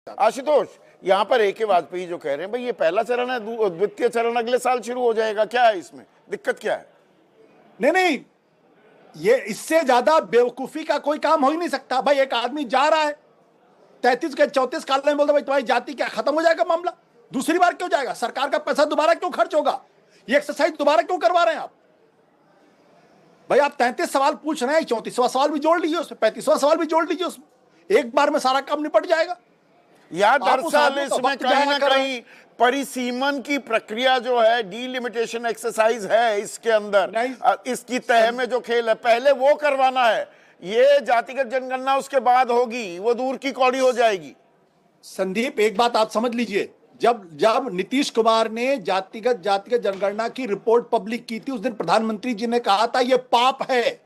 आशुतोष, यहाँ पर ए के वाजपेयी जो कह रहे हैं भाई ये पहला चरण है, द्वितीय चरण अगले साल शुरू हो जाएगा, क्या है इसमें दिक्कत, क्या है? नहीं, ये इससे ज्यादा बेवकूफी का कोई काम हो ही नहीं सकता। भाई एक आदमी जा रहा है 33 के 34 काल में, बोलता भाई तुम्हारी जाति क्या, खत्म हो जाएगा मामला? दूसरी बार क्यों जाएगा? सरकार का पैसा दोबारा क्यों खर्च होगा? ये एक्सरसाइज दोबारा क्यों करवा रहे हैं आप? भाई आप 33 सवाल पूछ रहे हैं, 34वां सवाल भी जोड़ लीजिए उसमें, 35वां सवाल भी जोड़ लीजिए उसमें, एक बार में सारा काम निपट जाएगा। या दरअसल इसमें कहीं ना कहीं परिसीमन की प्रक्रिया जो है, डीलिमिटेशन एक्सरसाइज है इसके अंदर, इसकी तह में जो खेल है पहले वो करवाना है। ये जातिगत जनगणना उसके बाद होगी, वो दूर की कौड़ी हो जाएगी। संदीप एक बात आप समझ लीजिए, जब नीतीश कुमार ने जातिगत जनगणना की रिपोर्ट पब्लिक की थी, उस दिन प्रधानमंत्री जी ने कहा था ये पाप है।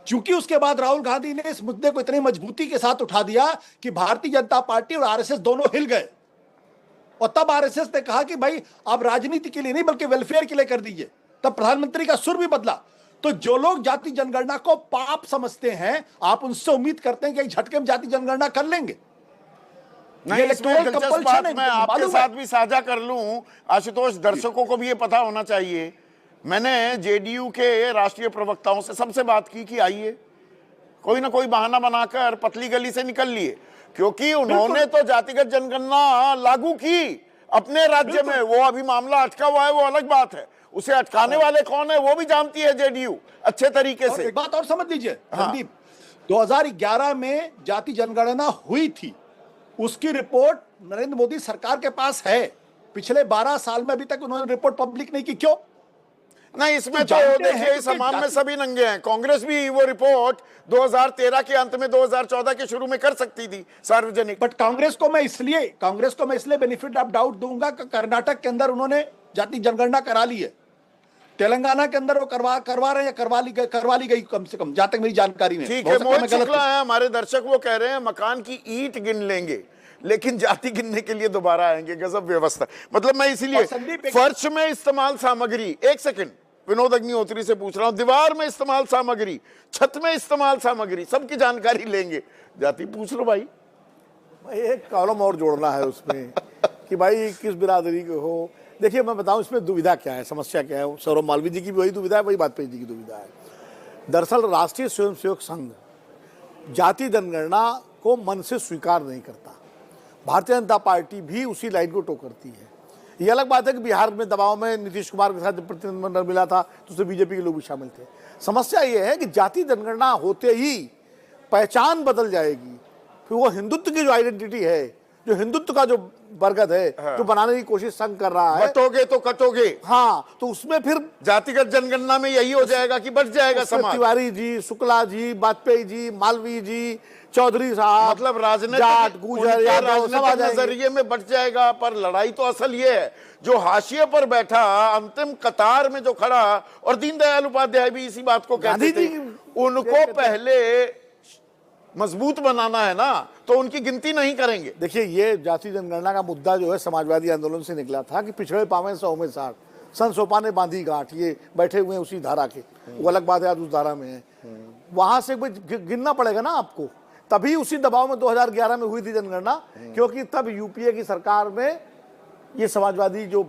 चूंकि उसके बाद राहुल गांधी ने इस मुद्दे को इतनी मजबूती के साथ उठा दिया कि भारतीय जनता पार्टी और आरएसएस दोनों हिल गए, और तब आरएसएस ने कहा कि भाई आप राजनीति के लिए नहीं बल्कि वेलफेयर के लिए कर दीजिए। तब प्रधानमंत्री का सुर भी बदला। तो जो लोग जाति जनगणना को पाप समझते हैं, आप उनसे उम्मीद करते हैं कि एक झटके में जाति जनगणना कर लेंगे? नहीं, इसमें दिलचस्प बात मैं आपके साथ भी साझा कर लूं आशुतोष, दर्शकों को भी ये पता होना चाहिए। मैंने जेडीयू के राष्ट्रीय प्रवक्ताओं से सबसे बात की कि आइए, कोई ना कोई बहाना बनाकर पतली गली से निकल लिए, क्योंकि उन्होंने तो जातिगत जनगणना लागू की अपने राज्य में। वो अभी मामला अटका हुआ है, वो अलग बात है, उसे अटकाने वाले कौन है वो भी जानती है जेडीयू अच्छे तरीके से। एक बात और समझ लीजिए संदीप, 2011 में जाति जनगणना हुई थी, उसकी रिपोर्ट नरेंद्र मोदी सरकार के पास है। पिछले 12 साल में अभी तक उन्होंने रिपोर्ट पब्लिक नहीं की, क्यों? नहीं, इसमें तो देखिए इस हमाम में सभी नंगे हैं। कांग्रेस भी वो रिपोर्ट 2013 के अंत में 2014 के शुरू में कर सकती थी सार्वजनिक। बट कांग्रेस को मैं इसलिए बेनिफिट ऑफ डाउट दूंगा कि कर्नाटक के अंदर उन्होंने जाति जनगणना करा ली है, तेलंगाना के अंदर वो करवा रहे हैं, करवा ली गई कम से कम, जहां तक मेरी जानकारी में। ठीक है, मोहित शुक्ला है हमारे दर्शक, वो कह रहे हैं मकान की ईंट गिन लेंगे लेकिन जाति गिनने के लिए दोबारा आएंगे। गजब व्यवस्था। मतलब मैं इसीलिए फर्श में इस्तेमाल सामग्री, एक सेकंड विनोद अग्निहोत्री से पूछ रहा हूं, दीवार में इस्तेमाल सामग्री, छत में इस्तेमाल सामग्री, सबकी जानकारी लेंगे। जाति पूछ लो भाई। एक कॉलम और जोड़ना है उसमें कि भाई किस बिरादरी के हो। देखिए मैं बताऊं इसमें दुविधा क्या है, समस्या क्या है। सौरभ मालवीय जी की भी वही दुविधा है, वही वाजपेयी जी की दुविधा है। दरअसल राष्ट्रीय स्वयंसेवक संघ जाति जनगणना को मन से स्वीकार नहीं करता, भारतीय जनता पार्टी भी उसी लाइन को टो करती है। ये अलग बात है कि बिहार में दबाव में नीतीश कुमार के साथ प्रतिनिधिमंडल मिला था तो उसमें बीजेपी के लोग भी शामिल थे। समस्या ये है कि जाति जनगणना होते ही पहचान बदल जाएगी, फिर वो हिंदुत्व की जो आइडेंटिटी है, जो हिंदुत्व का जो बरगद है, हाँ, जो बनाने की कोशिश संघ कर रहा है, बटोगे तो कटोगे। हाँ, तो उसमें फिर जातिगत जनगणना में यही हो जाएगा कि बच जाएगा समाज। तिवारी जी, शुक्ला जी, वाजपेयी जी, मालवीय जी, चौधरी साहब, मतलब राजनीतिक नजरिए में बच जाएगा। पर लड़ाई तो असल ये है, जो हाशिए पर बैठा, अंतिम कतार में जो खड़ा, और दीनदयाल उपाध्याय भी इसी बात को कहते थे, उनको पहले मजबूत बनाना है ना, तो उनकी गिनती नहीं करेंगे। देखिए ये जाति जनगणना का मुद्दा जो है समाजवादी आंदोलन से निकला था कि पिछड़े पावे 100 में 60, सन सोपा ने बांधी गांठ, ये बैठे हुए हैं उसी धारा के, वो अलग बात है आज उस धारा में है, वहां से गिनना पड़ेगा ना आपको। तभी उसी दबाव में 2011 में हुई थी जनगणना, क्योंकि तब यूपीए की सरकार में ये समाजवादी जो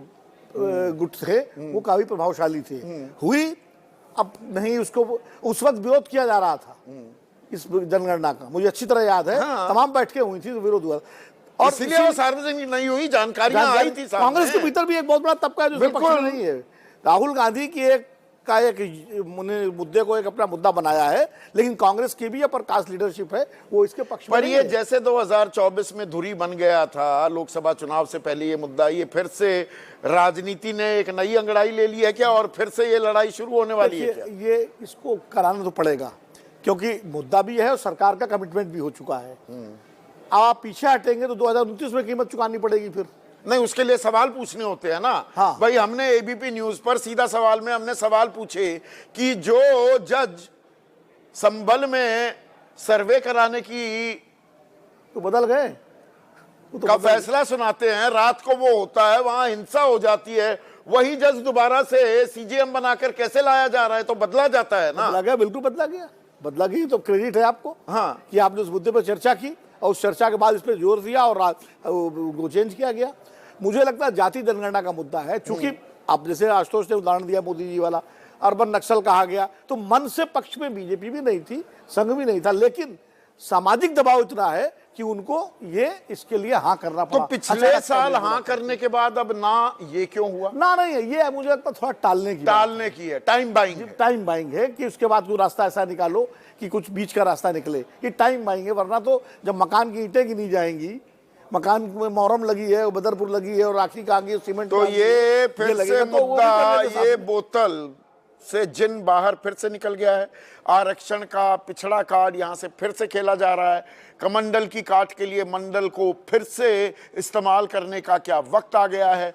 गुट थे वो काफी प्रभावशाली थे, हुई। अब नहीं, उसको उस वक्त विरोध किया जा रहा था इस जनगणना का, मुझे अच्छी तरह याद है। हाँ। तमाम बैठकें हुई थी तो विरोध हुआ, और इसलिए वो सार्वजनिक नहीं हुई, जानकारियां आई थी। कांग्रेस के भीतर भी एक बहुत बड़ा तबका है जो बिल्कुल नहीं है। राहुल गांधी की एक मुद्दे को एक अपना मुद्दा बनाया है, लेकिन कांग्रेस की भी अपर कास्ट लीडरशिप है, वो इसके पक्ष में। पर ये जैसे 2024 में धुरी बन गया था लोकसभा चुनाव से पहले ये मुद्दा, ये फिर से राजनीति ने एक नई अंगड़ाई ले ली है क्या, और फिर से ये लड़ाई शुरू होने वाली है क्या? ये इसको कराना तो पड़ेगा, क्योंकि मुद्दा भी है और सरकार का कमिटमेंट भी हो चुका है। आप पीछे हटेंगे तो 2029 में कीमत चुकानी पड़ेगी फिर। नहीं, उसके लिए सवाल पूछने होते हैं ना। हाँ। भाई हमने एबीपी न्यूज पर सीधा सवाल में हमने सवाल पूछे कि जो जज संभल में सर्वे कराने की तो बदल गए का फैसला सुनाते हैं, रात को वो होता है, वहां हिंसा हो जाती है, वही जज दोबारा से सीजेएम बनाकर कैसे लाया जा रहा है? तो बदला जाता है ना। बदला गया, बिल्कुल बदला गया, तो क्रेडिट है आपको। हाँ, कि आपने उस मुद्दे पर चर्चा की और उस चर्चा के बाद इस पर जोर दिया और वो चेंज किया गया। मुझे लगता है जाति जनगणना का मुद्दा है, चूंकि आप जैसे आशुतोष ने उदाहरण दिया मोदी जी वाला, अर्बन नक्सल कहा गया, तो मन से पक्ष में बीजेपी भी नहीं थी, संघ भी नहीं था, लेकिन सामाजिक दबाव इतना है कि उनको ये इसके लिए हाँ करना तो पड़ा। पिछले अच्छा, साल हाँ करने के बाद अब ना ये क्यों हुआ? ना नहीं है ये, मुझे लगता है थोड़ा टालने की है, टाइम बाइंग है कि उसके बाद कोई रास्ता ऐसा निकालो कि कुछ बीच का रास्ता निकले, ये टाइम बाइंग है। वरना तो जब मकान की ईंटें गिनी जाएंगी, मकान में मोहरम लगी है, बदरपुर लगी है और राखी कहांगी, सीमेंट तो ये फिर से मुद्दा, ये तो बोतल से जिन बाहर फिर से निकल गया है। आरक्षण का पिछड़ा कार्ड यहां से फिर से खेला जा रहा है। कमंडल की काट के लिए मंडल को फिर से इस्तेमाल करने का क्या वक्त आ गया है?